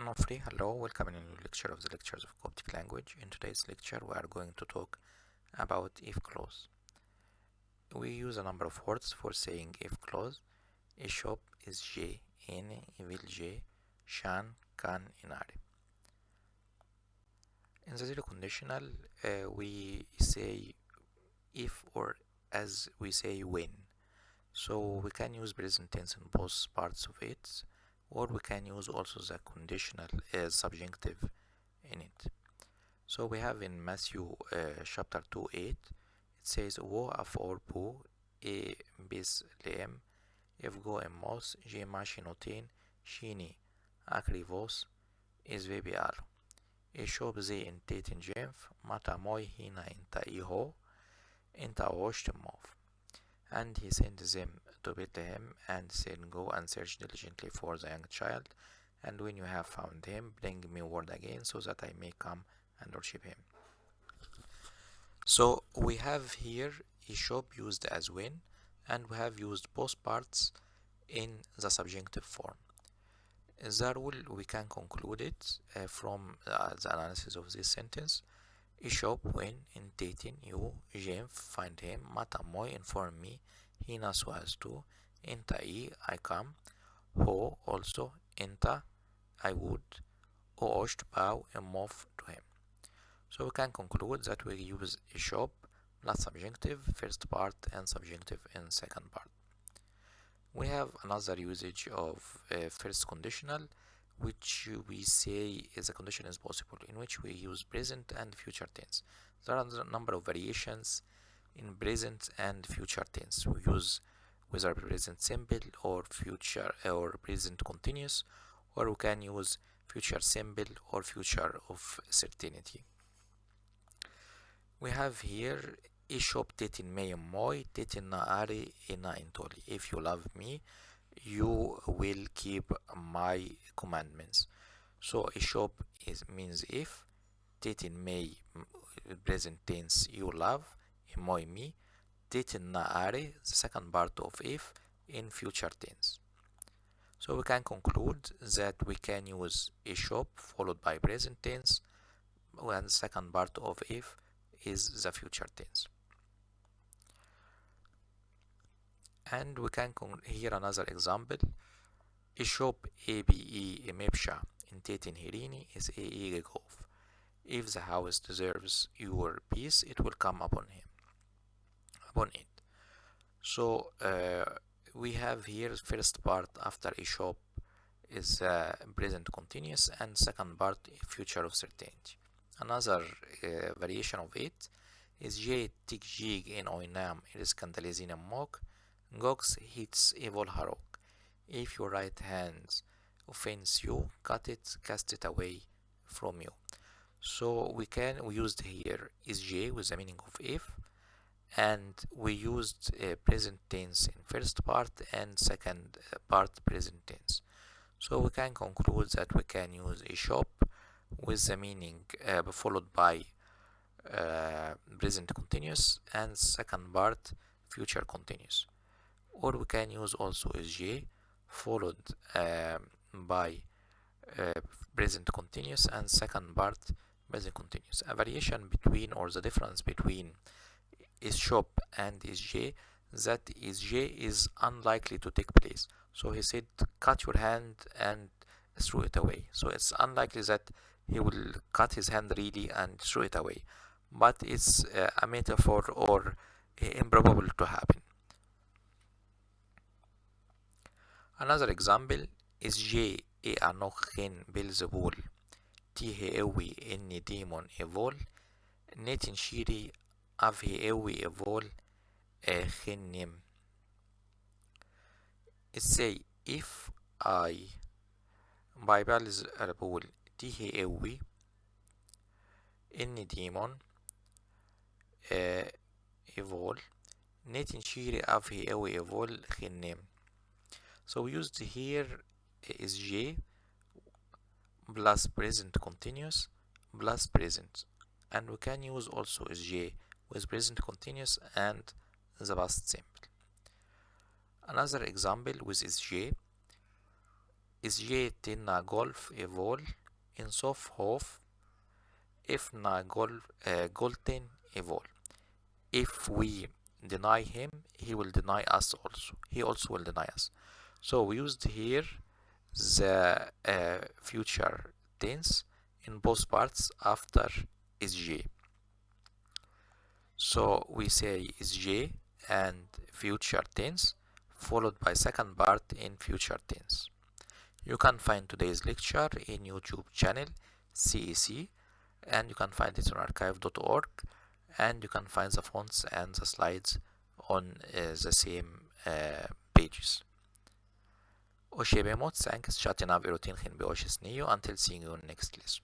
Nofri, hello, welcome in a new lecture of the lectures of Coptic language. In today's lecture, we are going to talk about if clause. We use a number of words for saying if clause. A shop is J, N, evil J, Shan, Kan, Inari. In the zero conditional, we say if or as we say when. So we can use present tense in both parts of it, or we can use also the conditional subjunctive in it. So we have in Matthew chapter 2:8, it says wo afor bu e bis leem ifgo emos je machinotin shini akrivos is vebial e shob ze in tetin jemf mata moi hina inta iho inta oshtemov. And he sent them to Bethlehem and said, go and search diligently for the young child, and when you have found him, bring me word again, so that I may come and worship him. So we have here a shop used as when, and we have used both parts in the subjunctive form. The rule we can conclude it from the analysis of this sentence. A shop when in dating you, Jem, find him, mata moi inform me, hina so as to, inta I come, ho also, inta I would, o ost bow and move to him. So we can conclude that we use a shop plus subjunctive first part and subjunctive in second part. We have another usage of first conditional, which we say is a condition is possible, in which we use present and future tense. There are a number of variations in present and future tense. We use whether present simple or future or present continuous, or we can use future simple or future of certainty. We have here ishop tetin me moi tetin na ari ina intoli. If you love me, you will keep my commandments. So ishop means if, tetin me present tense you love, moi me, tetin na ari the second part of if in future tense. So we can conclude that we can use ishop followed by present tense when the second part of if is the future tense. And we can here another example. Ishop abe emepsha in tetin hirini is gegov. If the house deserves your peace, it will come upon it. So we have here first part after ishop is present continuous, and second part future of certainty. Another variation of it is J tik jig in oinam it is scandalizina mok gox hits evil harok. If your right hand offends you, cut it, cast it away from you. So we used here is J with the meaning of if, and we used present tense in first part and second part present tense. So we can conclude that we can use a shop with the meaning followed by present continuous and second part future continuous, or we can use also SJ followed by present continuous and second part present continuous. A variation between, or the difference between is shop and SJ, that SJ is unlikely to take place. So he said cut your hand and throw it away. So it's unlikely that he will cut his hand really and throw it away, but it's a metaphor or improbable to happen. Another example is J e anochin Belzebul tihe ewi inni demon evol netin shiri avhi ewi evol chinim. It say if I by Belzebul tihe ewi inni demon evol netin shiri avhi ewi evol chinim. So we used here is J plus present continuous plus present, and we can use also is J with present continuous and the past simple. Another example with is J SJ تنا golf evol insof hof ifna golten evol. If we deny him, he will deny us also. He also will deny us. So we used here the future tense in both parts after SJ. So we say SJ and future tense followed by second part in future tense. You can find today's lecture in YouTube channel CEC, and you can find it on archive.org, and you can find the fonts and the slides on the same pages. Oshebemot, thanks, chatting up erotin hin be until seeing you in next lesson.